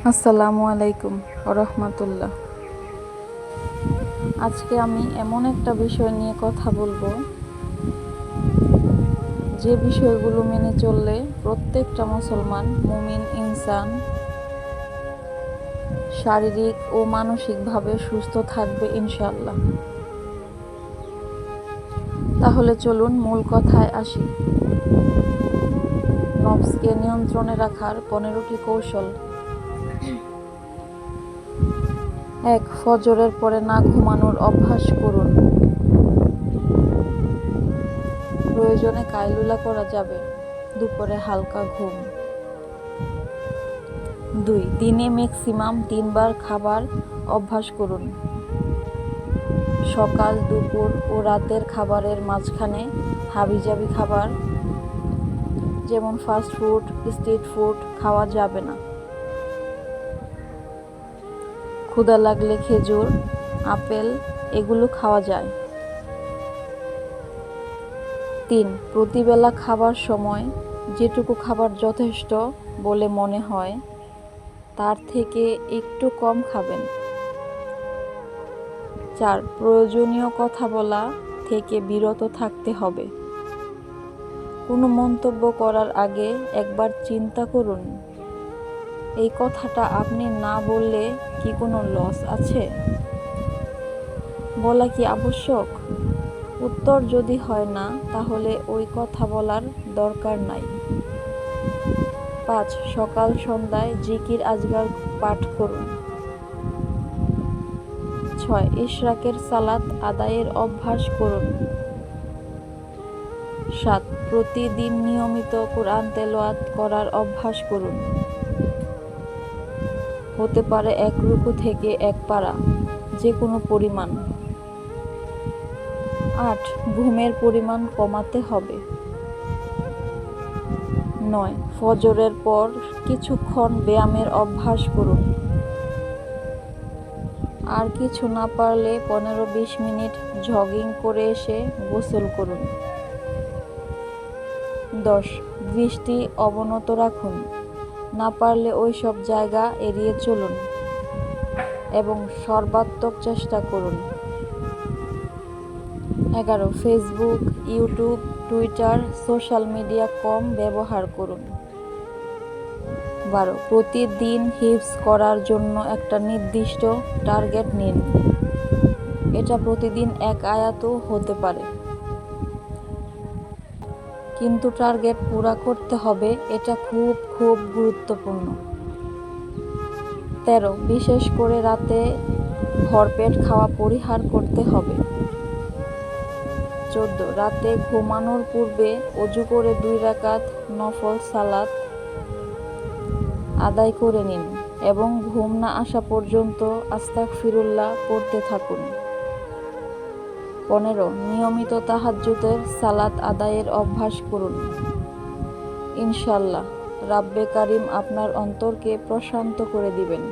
আসসালামু আলাইকুম রহমতুল্লাহ। আজকে আমি এমন একটা বিষয় নিয়ে কথা বলবো, যে বিষয়গুলো মেনে চললে প্রত্যেকটা মুসলমান মুমিন ইনসান শারীরিক ও মানসিকভাবে সুস্থ থাকবে ইনশাআল্লাহ। তাহলে চলুন মূল কথায় আসি। নফসকে নিয়ন্ত্রণে রাখার 15টি কৌশল। 1. ফজরের পরে না ঘুমানোর অভ্যাস করুন। প্রয়োজনে কাইলুলা করা যাবে, দুপুরে হালকা ঘুম। 2. দিনে ম্যাক্সিমাম 3 বার খাবার অভ্যাস করুন। সকাল, দুপুর ও রাতের খাবারের মাঝখানে হাবিজাবি খাবার যেমন ফাস্ট ফুড, স্ট্রিট ফুড খাওয়া যাবে না। ক্ষুধা লাগলে খেজুর, আপেল এগুলো খাওয়া যায়। 3. প্রতিবেলা খাবার সময় যেটুকু খাবার যথেষ্ট বলে মনে হয় তার থেকে একটু কম খাবেন। 4. প্রয়োজনীয় কথা বলা থেকে বিরত থাকতে হবে। কোনো মন্তব্য করার আগে একবার চিন্তা করুন, এই কথাটা আপনি না বললে কি কোনো লস আছে? বলা কি আবশ্যক? উত্তর যদি হয় না, তাহলে ওই কথা বলার দরকার নাই। 5. সকাল সন্ধ্যায় জিকির আজকার পাঠ করুন। 6. ইশরাকের সালাত আদায়ের অভ্যাস করুন। 7. প্রতিদিন নিয়মিত কোরআন তেলাওয়াত করার অভ্যাস করুন। হতে পারে 1 রুকু থেকে 1 পারা, যে কোনো পরিমাণ। 8. ঘুমের পরিমাণ কমাতে হবে। 9. ফজরের পর কিছুক্ষণ ব্যায়ামের অভ্যাস করুন। আর কিছু না পারলে 15-20 মিনিট জগিং করে এসে গোসল করুন। 10. দৃষ্টি অবনত রাখুন, না পারলে ওই সব জায়গা এড়িয়ে চলুন এবং সর্বাত্মক চেষ্টা করুন। 11. Facebook, YouTube, Twitter social media কম ব্যবহার করুন। 12. প্রতিদিন হিফজ করার জন্য একটা নির্দিষ্ট টার্গেট নিন। এটা প্রতিদিন 1 আয়াতও হতে পারে, কিন্তু টার্গেট পুরা করতে হবে, এটা খুব খুব গুরুত্বপূর্ণ। 13. বিশেষ করে রাতে ভরপেট খাওয়া পরিহার করতে হবে। 14. রাতে ঘুমানোর পূর্বে ওযু করে 2 রাকাত নফল সালাত আদায় করে নিন এবং ঘুম না আসা পর্যন্ত আস্তাগফিরুল্লাহ পড়তে থাকুন। 15. নিয়মিত তাহাজ্জুদের সালাত আদায়ের অভ্যাস করুন। ইনশাআল্লাহ রাব্বে কারিম আপনার অন্তরকে প্রশান্ত করে দিবেন।